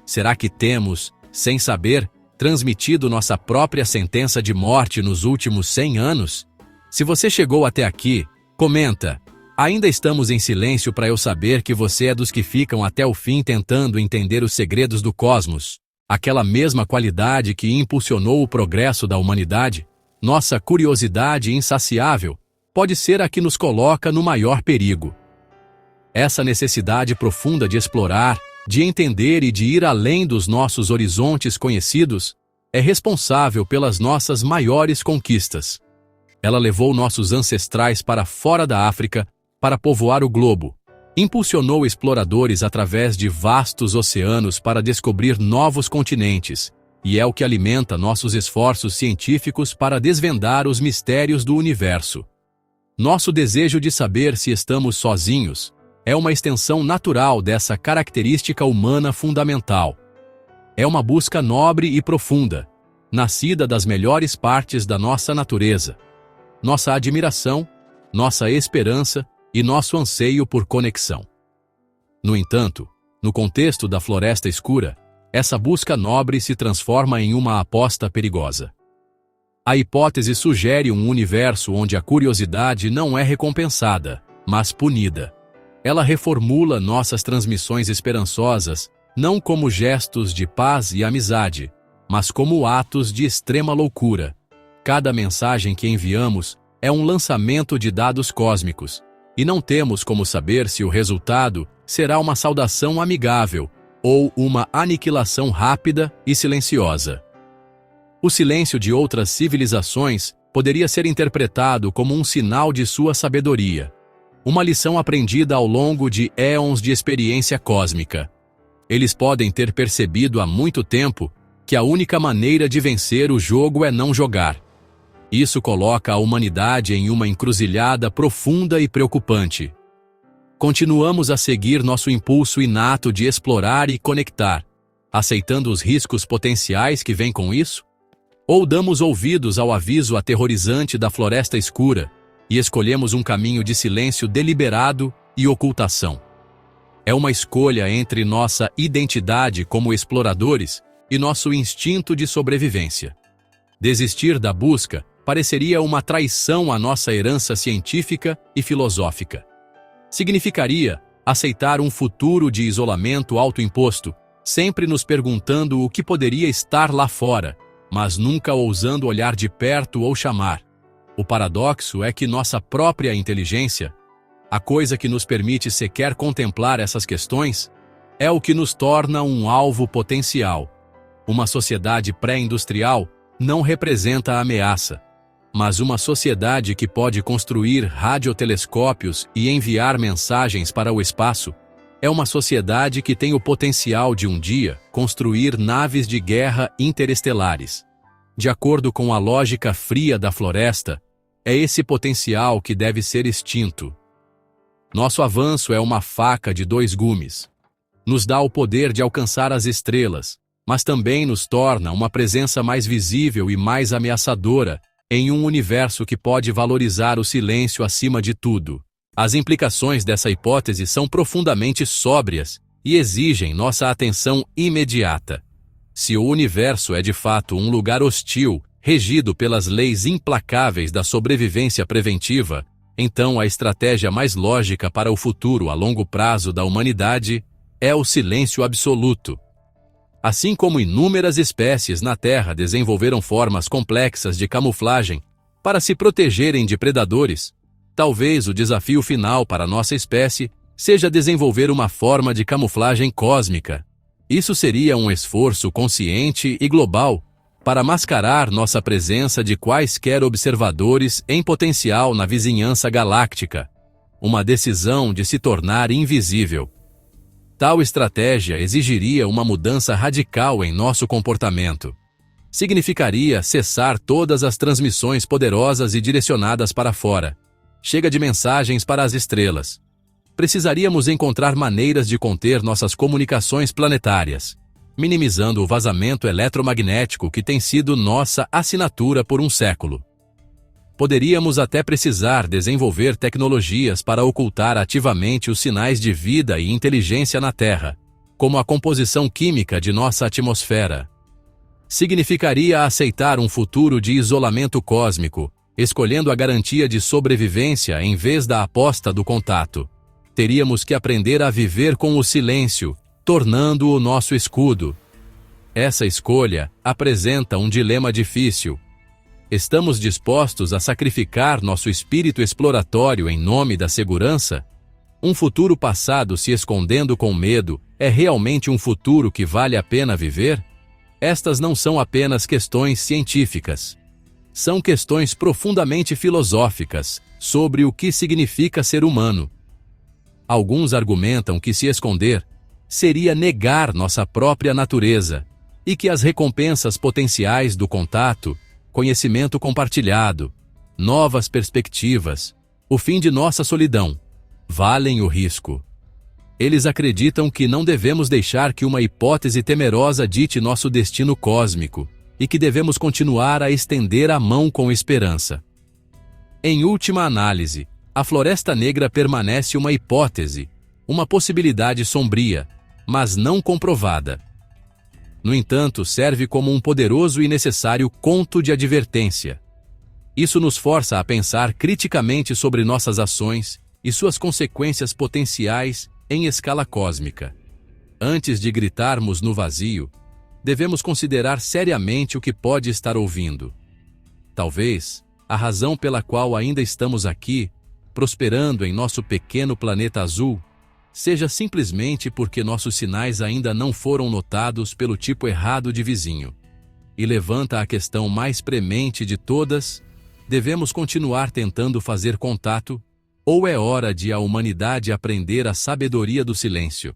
Será que temos, sem saber, transmitido nossa própria sentença de morte nos últimos 100 anos? Se você chegou até aqui, comenta. Ainda estamos em silêncio para eu saber que você é dos que ficam até o fim tentando entender os segredos do cosmos, aquela mesma qualidade que impulsionou o progresso da humanidade. Nossa curiosidade insaciável pode ser a que nos coloca no maior perigo. Essa necessidade profunda de explorar, de entender e de ir além dos nossos horizontes conhecidos é responsável pelas nossas maiores conquistas. Ela levou nossos ancestrais para fora da África para povoar o globo, impulsionou exploradores através de vastos oceanos para descobrir novos continentes, e é o que alimenta nossos esforços científicos para desvendar os mistérios do universo. Nosso desejo de saber se estamos sozinhos é uma extensão natural dessa característica humana fundamental. É uma busca nobre e profunda, nascida das melhores partes da nossa natureza. Nossa admiração, nossa esperança e nosso anseio por conexão. No entanto, no contexto da floresta escura, essa busca nobre se transforma em uma aposta perigosa. A hipótese sugere um universo onde a curiosidade não é recompensada, mas punida. Ela reformula nossas transmissões esperançosas, não como gestos de paz e amizade, mas como atos de extrema loucura. Cada mensagem que enviamos é um lançamento de dados cósmicos, e não temos como saber se o resultado será uma saudação amigável ou uma aniquilação rápida e silenciosa. O silêncio de outras civilizações poderia ser interpretado como um sinal de sua sabedoria. Uma lição aprendida ao longo de éons de experiência cósmica. Eles podem ter percebido há muito tempo que a única maneira de vencer o jogo é não jogar. Isso coloca a humanidade em uma encruzilhada profunda e preocupante. Continuamos a seguir nosso impulso inato de explorar e conectar, aceitando os riscos potenciais que vêm com isso? Ou damos ouvidos ao aviso aterrorizante da floresta escura e escolhemos um caminho de silêncio deliberado e ocultação? É uma escolha entre nossa identidade como exploradores e nosso instinto de sobrevivência. Desistir da busca pareceria uma traição à nossa herança científica e filosófica. Significaria aceitar um futuro de isolamento autoimposto, sempre nos perguntando o que poderia estar lá fora, mas nunca ousando olhar de perto ou chamar. O paradoxo é que nossa própria inteligência, a coisa que nos permite sequer contemplar essas questões, é o que nos torna um alvo potencial. Uma sociedade pré-industrial não representa a ameaça, mas uma sociedade que pode construir radiotelescópios e enviar mensagens para o espaço é uma sociedade que tem o potencial de um dia construir naves de guerra interestelares. De acordo com a lógica fria da floresta, é esse potencial que deve ser extinto. Nosso avanço é uma faca de dois gumes. Nos dá o poder de alcançar as estrelas, mas também nos torna uma presença mais visível e mais ameaçadora em um universo que pode valorizar o silêncio acima de tudo. As implicações dessa hipótese são profundamente sóbrias e exigem nossa atenção imediata. Se o universo é de fato um lugar hostil, regido pelas leis implacáveis da sobrevivência preventiva, então a estratégia mais lógica para o futuro a longo prazo da humanidade é o silêncio absoluto. Assim como inúmeras espécies na Terra desenvolveram formas complexas de camuflagem para se protegerem de predadores, talvez o desafio final para nossa espécie seja desenvolver uma forma de camuflagem cósmica. Isso seria um esforço consciente e global para mascarar nossa presença de quaisquer observadores em potencial na vizinhança galáctica. Uma decisão de se tornar invisível. Tal estratégia exigiria uma mudança radical em nosso comportamento. Significaria cessar todas as transmissões poderosas e direcionadas para fora. Chega de mensagens para as estrelas. Precisaríamos encontrar maneiras de conter nossas comunicações planetárias, minimizando o vazamento eletromagnético que tem sido nossa assinatura por um século. Poderíamos até precisar desenvolver tecnologias para ocultar ativamente os sinais de vida e inteligência na Terra, como a composição química de nossa atmosfera. Significaria aceitar um futuro de isolamento cósmico, escolhendo a garantia de sobrevivência em vez da aposta do contato. Teríamos que aprender a viver com o silêncio, tornando-o nosso escudo. Essa escolha apresenta um dilema difícil. Estamos dispostos a sacrificar nosso espírito exploratório em nome da segurança? Um futuro passado se escondendo com medo é realmente um futuro que vale a pena viver? Estas não são apenas questões científicas. São questões profundamente filosóficas sobre o que significa ser humano. Alguns argumentam que se esconder seria negar nossa própria natureza e que as recompensas potenciais do contato, conhecimento compartilhado, novas perspectivas, o fim de nossa solidão, valem o risco. Eles acreditam que não devemos deixar que uma hipótese temerosa dite nosso destino cósmico e que devemos continuar a estender a mão com esperança. Em última análise, a Floresta Negra permanece uma hipótese, uma possibilidade sombria, mas não comprovada. No entanto, serve como um poderoso e necessário conto de advertência. Isso nos força a pensar criticamente sobre nossas ações e suas consequências potenciais em escala cósmica. Antes de gritarmos no vazio, devemos considerar seriamente o que pode estar ouvindo. Talvez a razão pela qual ainda estamos aqui, prosperando em nosso pequeno planeta azul, seja simplesmente porque nossos sinais ainda não foram notados pelo tipo errado de vizinho. E levanta a questão mais premente de todas: devemos continuar tentando fazer contato? Ou é hora de a humanidade aprender a sabedoria do silêncio?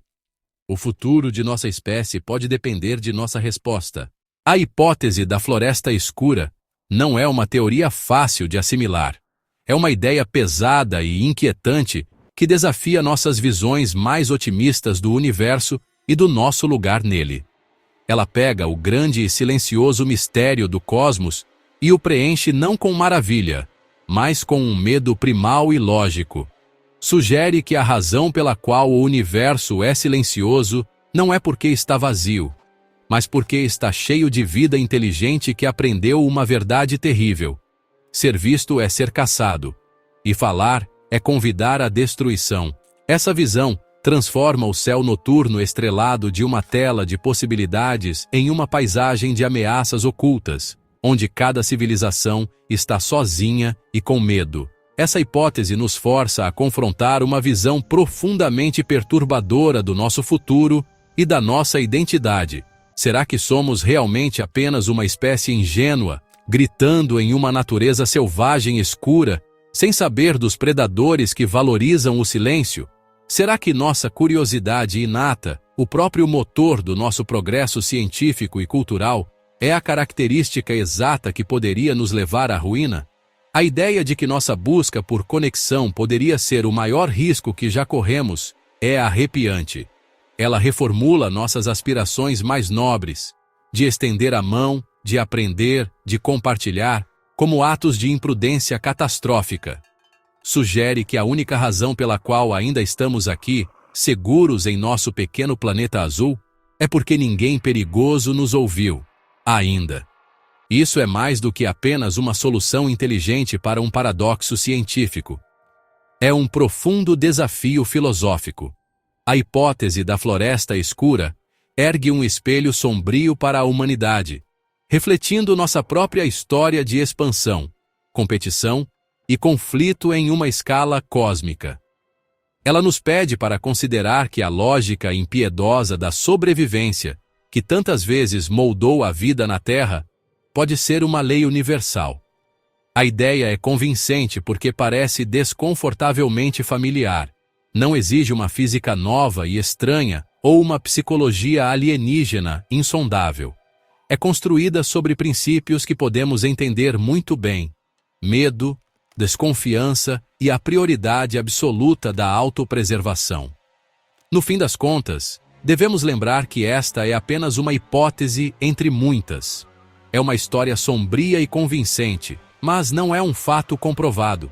O futuro de nossa espécie pode depender de nossa resposta. A hipótese da floresta escura não é uma teoria fácil de assimilar. É uma ideia pesada e inquietante que desafia nossas visões mais otimistas do universo e do nosso lugar nele. Ela pega o grande e silencioso mistério do cosmos e o preenche não com maravilha, mas com um medo primal e lógico. Sugere que a razão pela qual o universo é silencioso não é porque está vazio, mas porque está cheio de vida inteligente que aprendeu uma verdade terrível. Ser visto é ser caçado, e falar é convidar à destruição. Essa visão transforma o céu noturno estrelado de uma tela de possibilidades em uma paisagem de ameaças ocultas, onde cada civilização está sozinha e com medo. Essa hipótese nos força a confrontar uma visão profundamente perturbadora do nosso futuro e da nossa identidade. Será que somos realmente apenas uma espécie ingênua, gritando em uma natureza selvagem escura, sem saber dos predadores que valorizam o silêncio? Será que nossa curiosidade inata, o próprio motor do nosso progresso científico e cultural, é a característica exata que poderia nos levar à ruína? A ideia de que nossa busca por conexão poderia ser o maior risco que já corremos é arrepiante. Ela reformula nossas aspirações mais nobres, de estender a mão, de aprender, de compartilhar, como atos de imprudência catastrófica. Sugere que a única razão pela qual ainda estamos aqui, seguros em nosso pequeno planeta azul, é porque ninguém perigoso nos ouviu, ainda. Isso é mais do que apenas uma solução inteligente para um paradoxo científico. É um profundo desafio filosófico. A hipótese da floresta escura ergue um espelho sombrio para a humanidade, refletindo nossa própria história de expansão, competição e conflito em uma escala cósmica. Ela nos pede para considerar que a lógica impiedosa da sobrevivência, que tantas vezes moldou a vida na Terra, pode ser uma lei universal. A ideia é convincente porque parece desconfortavelmente familiar. Não exige uma física nova e estranha ou uma psicologia alienígena insondável. É construída sobre princípios que podemos entender muito bem: medo, desconfiança e a prioridade absoluta da autopreservação. No fim das contas, devemos lembrar que esta é apenas uma hipótese entre muitas. É uma história sombria e convincente, mas não é um fato comprovado.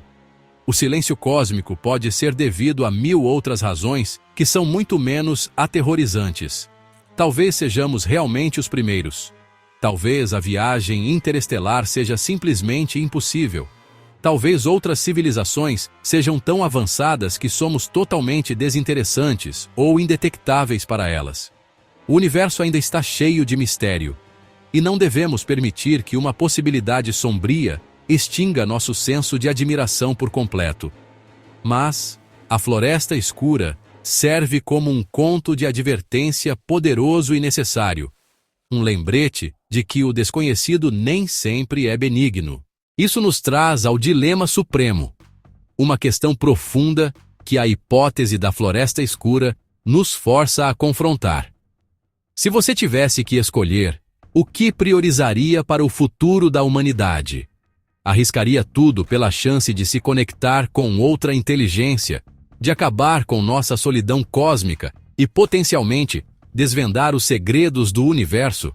O silêncio cósmico pode ser devido a 1000 outras razões que são muito menos aterrorizantes. Talvez sejamos realmente os primeiros. Talvez a viagem interestelar seja simplesmente impossível. Talvez outras civilizações sejam tão avançadas que somos totalmente desinteressantes ou indetectáveis para elas. O universo ainda está cheio de mistério. E não devemos permitir que uma possibilidade sombria extinga nosso senso de admiração por completo. Mas a floresta escura serve como um conto de advertência poderoso e necessário, um lembrete de que o desconhecido nem sempre é benigno. Isso nos traz ao dilema supremo, uma questão profunda que a hipótese da floresta escura nos força a confrontar. Se você tivesse que escolher, o que priorizaria para o futuro da humanidade? Arriscaria tudo pela chance de se conectar com outra inteligência, de acabar com nossa solidão cósmica e, potencialmente, desvendar os segredos do universo?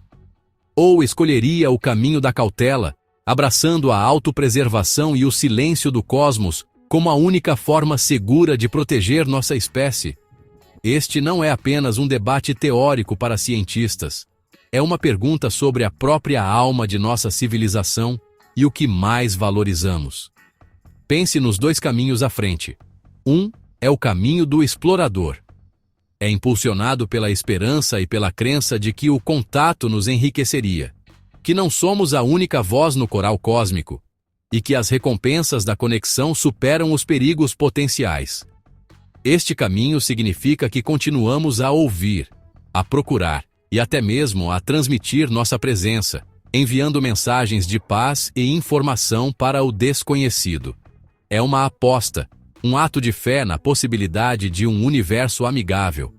Ou escolheria o caminho da cautela, abraçando a autopreservação e o silêncio do cosmos como a única forma segura de proteger nossa espécie? Este não é apenas um debate teórico para cientistas. É uma pergunta sobre a própria alma de nossa civilização e o que mais valorizamos. Pense nos dois caminhos à frente. Um é o caminho do explorador. É impulsionado pela esperança e pela crença de que o contato nos enriqueceria, que não somos a única voz no coral cósmico, e que as recompensas da conexão superam os perigos potenciais. Este caminho significa que continuamos a ouvir, a procurar, e até mesmo a transmitir nossa presença, enviando mensagens de paz e informação para o desconhecido. É uma aposta, Um ato de fé na possibilidade de um universo amigável.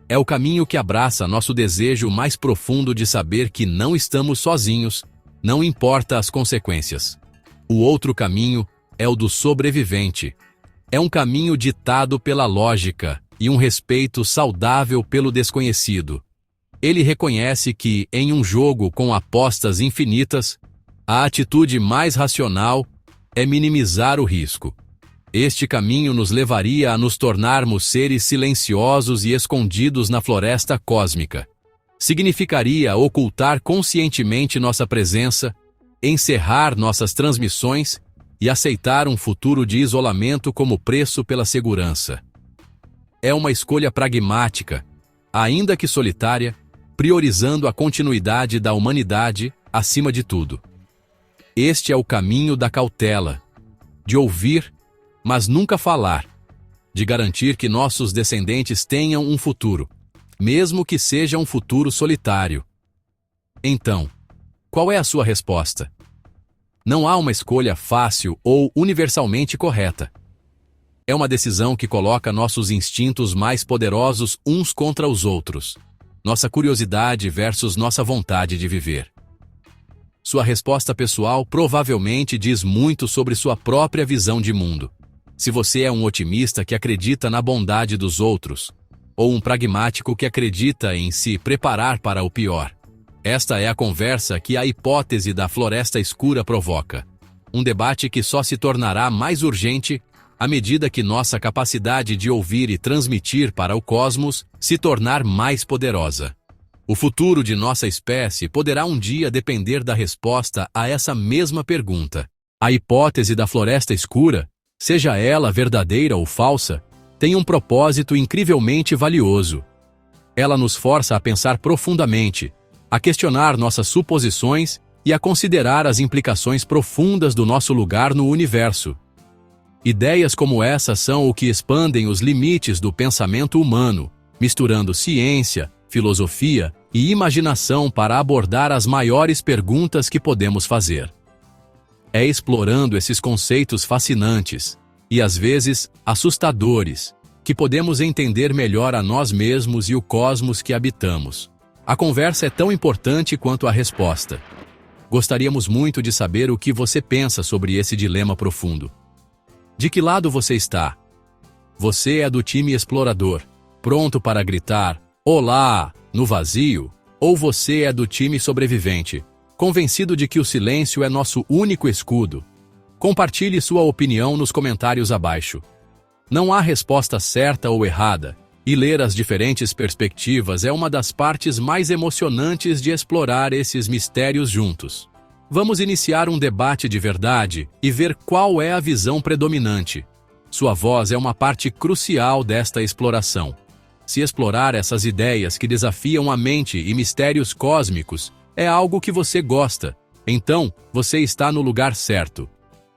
É o caminho que abraça nosso desejo mais profundo de saber que não estamos sozinhos, não importa as consequências. O outro caminho é o do sobrevivente. É um caminho ditado pela lógica e um respeito saudável pelo desconhecido. Ele reconhece que, em um jogo com apostas infinitas, a atitude mais racional é minimizar o risco. Este caminho nos levaria a nos tornarmos seres silenciosos e escondidos na floresta cósmica. Significaria ocultar conscientemente nossa presença, encerrar nossas transmissões e aceitar um futuro de isolamento como preço pela segurança. É uma escolha pragmática, ainda que solitária, priorizando a continuidade da humanidade acima de tudo. Este é o caminho da cautela, de ouvir, mas nunca falar, de garantir que nossos descendentes tenham um futuro, mesmo que seja um futuro solitário. Então, qual é a sua resposta? Não há uma escolha fácil ou universalmente correta. É uma decisão que coloca nossos instintos mais poderosos uns contra os outros, nossa curiosidade versus nossa vontade de viver. Sua resposta pessoal provavelmente diz muito sobre sua própria visão de mundo. Se você é um otimista que acredita na bondade dos outros, ou um pragmático que acredita em se preparar para o pior. Esta é a conversa que a hipótese da floresta escura provoca. Um debate que só se tornará mais urgente à medida que nossa capacidade de ouvir e transmitir para o cosmos se tornar mais poderosa. O futuro de nossa espécie poderá um dia depender da resposta a essa mesma pergunta. A hipótese da floresta escura, seja ela verdadeira ou falsa, tem um propósito incrivelmente valioso. Ela nos força a pensar profundamente, a questionar nossas suposições e a considerar as implicações profundas do nosso lugar no universo. Ideias como essa são o que expandem os limites do pensamento humano, misturando ciência, filosofia e imaginação para abordar as maiores perguntas que podemos fazer. É explorando esses conceitos fascinantes, e às vezes assustadores, que podemos entender melhor a nós mesmos e o cosmos que habitamos. A conversa é tão importante quanto a resposta. Gostaríamos muito de saber o que você pensa sobre esse dilema profundo. De que lado você está? Você é do time explorador, pronto para gritar "Olá!" no vazio? Ou você é do time sobrevivente, convencido de que o silêncio é nosso único escudo? Compartilhe sua opinião nos comentários abaixo. Não há resposta certa ou errada, e ler as diferentes perspectivas é uma das partes mais emocionantes de explorar esses mistérios juntos. Vamos iniciar um debate de verdade e ver qual é a visão predominante. Sua voz é uma parte crucial desta exploração. Se explorar essas ideias que desafiam a mente e mistérios cósmicos é algo que você gosta, então você está no lugar certo.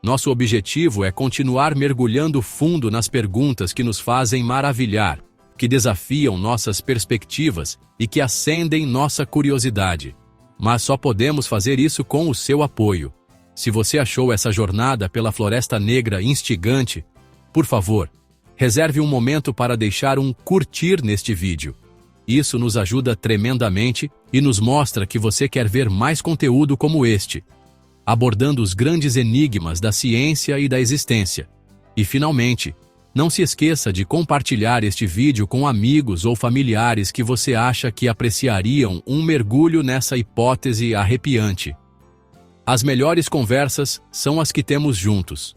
Nosso objetivo é continuar mergulhando fundo nas perguntas que nos fazem maravilhar, que desafiam nossas perspectivas e que acendem nossa curiosidade. Mas só podemos fazer isso com o seu apoio. Se você achou essa jornada pela Floresta Negra instigante, por favor, reserve um momento para deixar um curtir neste vídeo. Isso nos ajuda tremendamente e nos mostra que você quer ver mais conteúdo como este, abordando os grandes enigmas da ciência e da existência. E, finalmente, não se esqueça de compartilhar este vídeo com amigos ou familiares que você acha que apreciariam um mergulho nessa hipótese arrepiante. As melhores conversas são as que temos juntos.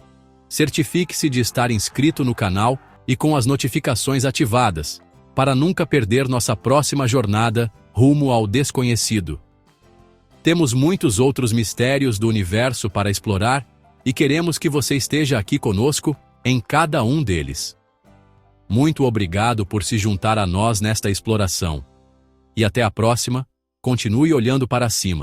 Certifique-se de estar inscrito no canal e com as notificações ativadas, para nunca perder nossa próxima jornada rumo ao desconhecido. Temos muitos outros mistérios do universo para explorar e queremos que você esteja aqui conosco em cada um deles. Muito obrigado por se juntar a nós nesta exploração. E até a próxima, continue olhando para cima.